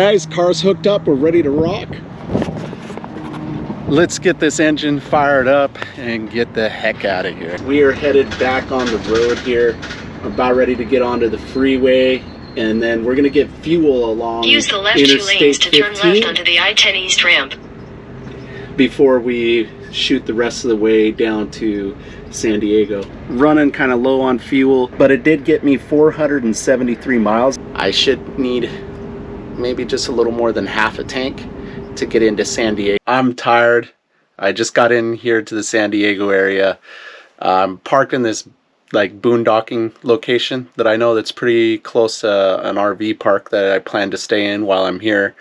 Guys, car's hooked up, we're ready to rock. Let's get this engine fired up and get the heck out of here. We are headed back on the road here. We're about ready to get onto the freeway, and then we're gonna get fuel along Use the left Interstate 2 lanes to 15 turn left onto the I-10 East ramp before we shoot the rest of the way down to San Diego. Running kind of low on fuel, but it did get me 473 miles. I should need maybe just a little more than half a tank to get into San Diego. I'm tired. I just got in here to the San Diego area. I'm parked in this like boondocking location that I know that's pretty close to an RV park that I plan to stay in while I'm here.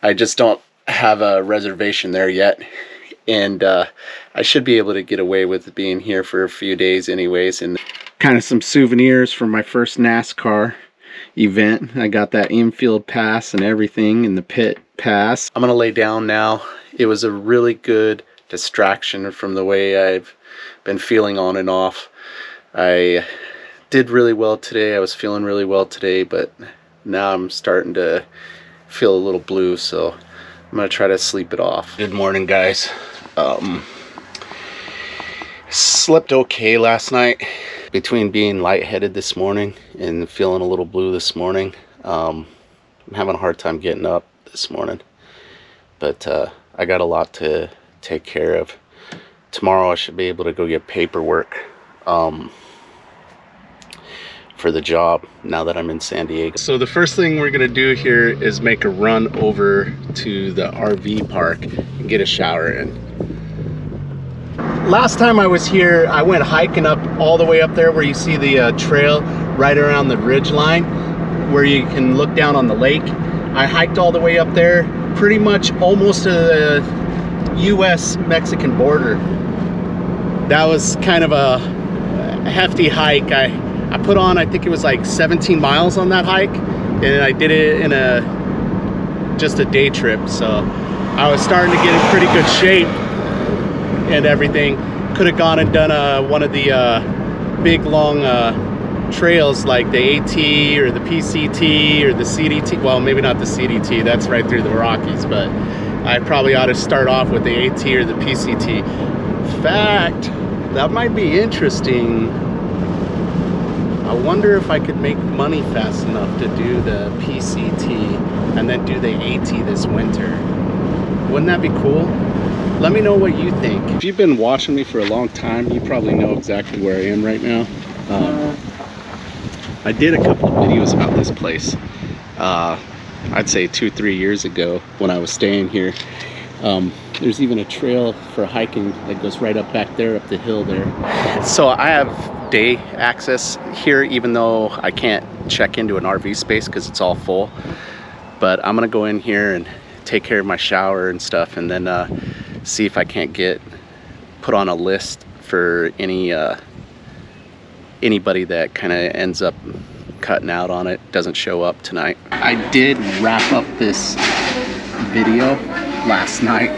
I just don't have a reservation there yet, and I should be able to get away with being here for a few days anyways. And kind of some souvenirs from my first NASCAR event. I got that infield pass and everything, and the pit pass. I'm gonna lay down now. It was a really good distraction from the way I've been feeling on and off. I did really well today. I was feeling really well today, but now I'm starting to feel a little blue, so I'm gonna try to sleep it off. Good morning, guys. Slept okay last night. Between being lightheaded this morning and feeling a little blue this morning, I'm having a hard time getting up this morning, but I got a lot to take care of. Tomorrow I should be able to go get paperwork for the job now that I'm in San Diego. So the first thing we're gonna do here is make a run over to the RV park and get a shower in. Last time I was here, I went hiking up all the way up there where you see the trail right around the ridge line where you can look down on the lake. I hiked all the way up there, pretty much almost to the US-Mexican border. That was kind of a hefty hike. I put on, I think it was like 17 miles on that hike, and I did it in just a day trip, so I was starting to get in pretty good shape and everything. Could have gone and done one of the big long trails like the AT or the PCT or the CDT. Well, maybe not the CDT, that's right through the Rockies, but I probably ought to start off with the AT or the PCT. In fact, that might be interesting. I wonder if I could make money fast enough to do the PCT and then do the AT this winter. Wouldn't that be cool? Let me know what you think. If you've been watching me for a long time, you probably know exactly where I am right now. I did a couple of videos about this place. I'd say 2-3 years ago when I was staying here. There's even a trail for hiking that goes right up back there, up the hill there. So I have day access here, even though I can't check into an RV space because it's all full. But I'm gonna go in here and take care of my shower and stuff, and then see if I can't get put on a list for anybody that kind of ends up cutting out on it, doesn't show up tonight. I did wrap up this video last night.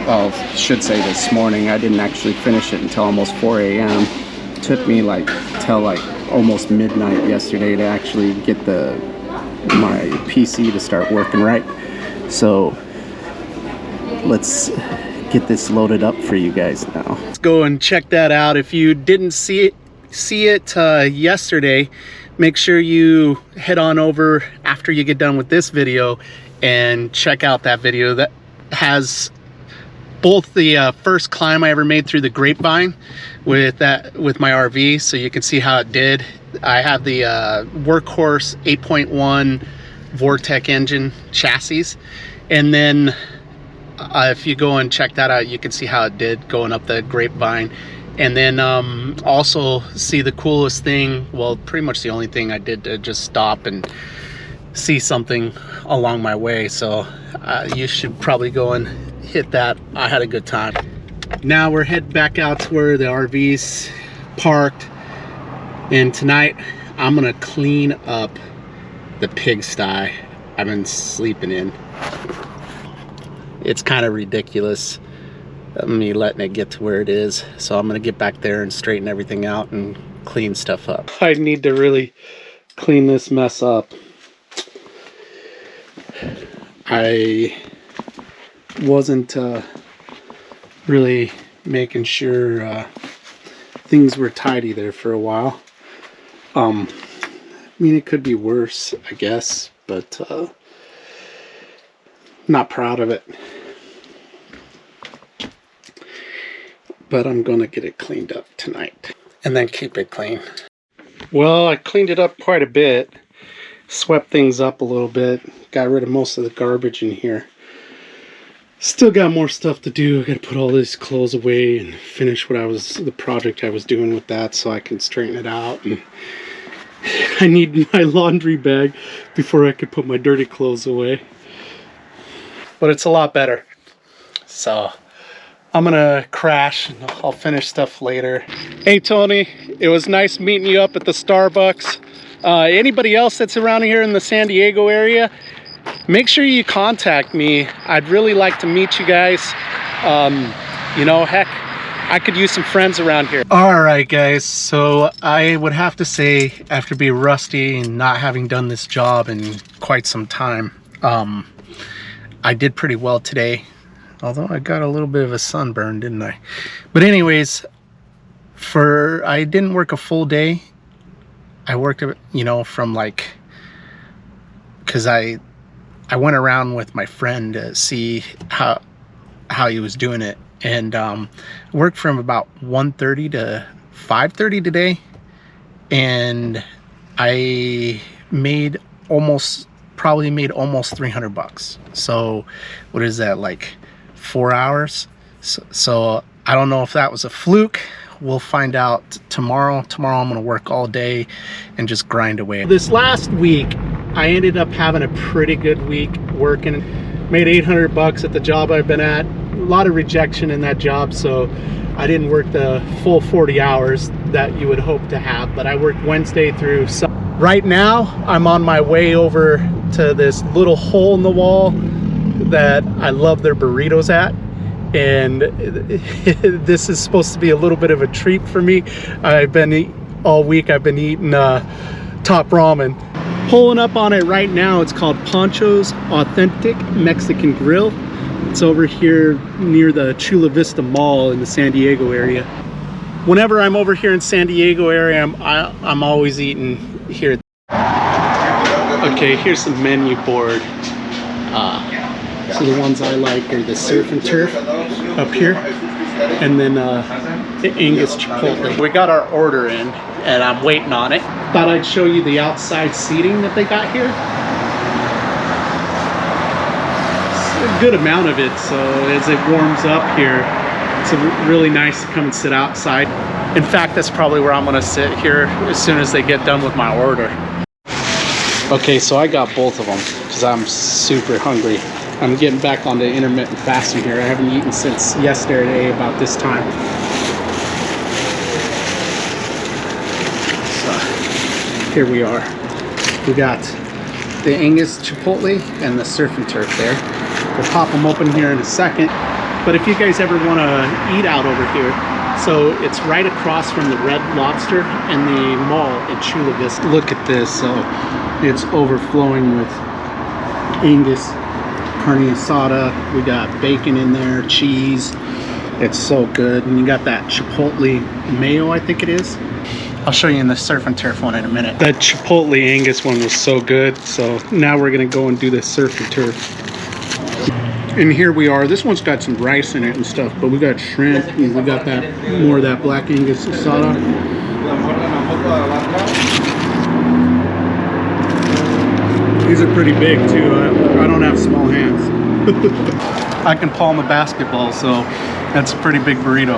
Well, I should say this morning. I didn't actually finish it until almost 4 a.m. It took me till almost midnight yesterday to actually get my PC to start working right. So let's get this loaded up for you guys now. Let's go and check that out. If you didn't see it yesterday, make sure you head on over after you get done with this video and check out that video that has both the first climb I ever made through the grapevine with my RV, so you can see how it did. I have the Workhorse 8.1 Vortec engine chassis, and then if you go and check that out, you can see how it did going up the grapevine. And then also see the coolest thing, well, pretty much the only thing I did to just stop and see something along my way. So you should probably go and hit that. I had a good time. Now we're heading back out to where the RV's parked, and tonight I'm gonna clean up the pigsty I've been sleeping in. It's kind of ridiculous me letting it get to where it is, so I'm gonna get back there and straighten everything out and clean stuff up. I need to really clean this mess up. I wasn't really making sure things were tidy there for a while. I mean, it could be worse, I guess, but not proud of it. But I'm gonna get it cleaned up tonight and then keep it clean. Well, I cleaned it up quite a bit, swept things up a little bit, got rid of most of the garbage in here. Still got more stuff to do. I gotta put all these clothes away and finish the project I was doing with that so I can straighten it out. And I need my laundry bag before I could put my dirty clothes away. But it's a lot better. So I'm gonna crash and I'll finish stuff later. Hey Tony, it was nice meeting you up at the Starbucks. Anybody else that's around here in the San Diego area, make sure you contact me. I'd really like to meet you guys. You know, heck, I could use some friends around here. All right, guys, so I would have to say, after being rusty and not having done this job in quite some time, I did pretty well today. Although I got a little bit of a sunburn, didn't I? But anyways, I didn't work a full day. I worked, you know, from like, because I went around with my friend to see how he was doing it, and worked from about 1:30 to 5:30 today, and I probably made almost 300 bucks. So what is that, like 4 hours? So I don't know if that was a fluke. We'll find out tomorrow. Tomorrow I'm gonna work all day and just grind away. This last week, I ended up having a pretty good week working. Made 800 bucks at the job I've been at. A lot of rejection in that job, so I didn't work the full 40 hours that you would hope to have, but I worked Wednesday through Sunday. Right now, I'm on my way over to this little hole in the wall that I love their burritos at. And this is supposed to be a little bit of a treat for me. All week I've been eating top ramen. Pulling up on it right now, it's called Pancho's Authentic Mexican Grill. It's over here near the Chula Vista Mall in the San Diego area. Whenever I'm over here in San Diego area, I'm always eating here. Okay, here's the menu board. So the ones I like are the surf and turf up here, and then the Angus Chipotle. We got our order in, and I'm waiting on it. Thought I'd show you the outside seating that they got here. It's a good amount of it, so as it warms up here, it's really nice to come and sit outside. In fact, that's probably where I'm gonna sit here as soon as they get done with my order. Okay, so I got both of them because I'm super hungry. I'm getting back on the intermittent fasting here. I haven't eaten since yesterday about this time. So here we are. We got the Angus Chipotle and the surf and turf there. We'll pop them open here in a second. But if you guys ever want to eat out over here, so it's right across from the Red Lobster and the mall in Chula Vista. Look at this. So it's overflowing with Angus carne asada. We got bacon in there, cheese. It's so good. And you got that Chipotle mayo, I think it is. I'll show you in the surf and turf one in a minute. That Chipotle Angus one was so good. So now we're gonna go and do the surf and turf. And here we are. This one's got some rice in it and stuff, but we got shrimp and we got that more of that black Angus asada. These are pretty big too. I don't have small hands. I can palm a basketball, so that's a pretty big burrito.